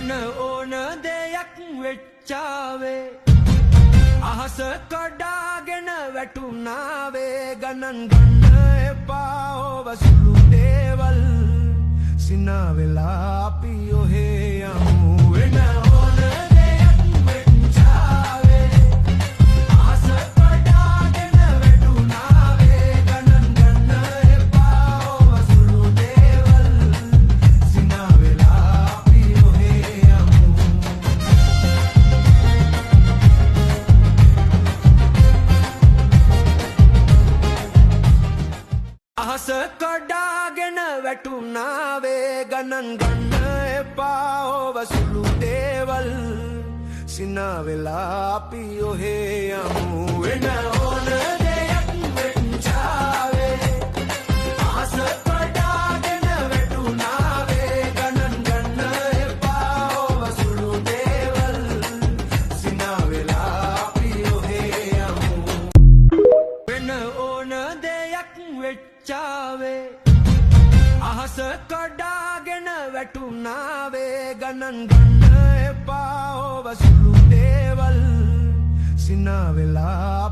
වෙන ඕන දෙයක් වෙච්චාවේ අහස කඩාගෙන වැටුණාවේ ගණන් ගන්න එපා ඔබ සුළු දේවල් සිනා වෙලා අපි ඔහේ යමු වෙන ඕන දෙයක් වෙච්චාවේ අහස කඩාගෙන වැටුණාවේ ගණන් ගන්න එපා ඔබ සුළු දේවල් සිනා වෙලා අපි ඔහේ යමු අහස කඩාගෙන වැටුණාවේ ගණන් ගන්න එපා ඔබ සුළු දේවල් සිනා වෙලා අපි ඔහේ යමු වෙන ඕන දෙයක් වෙච්චාවේ අහස කඩාගෙන වැටුණාවේ ගණන් ගන්න එපා ඔබ සුළු දේවල් සිනා වෙලා අපි ඔහේ යමු වෙන ඕන දෙයක් වෙච්චාවේ අහස කඩාගෙන වැටුණාවේ ගණන් ගන්න එපා ඔබ සුළු දේවල් සිනා වෙලා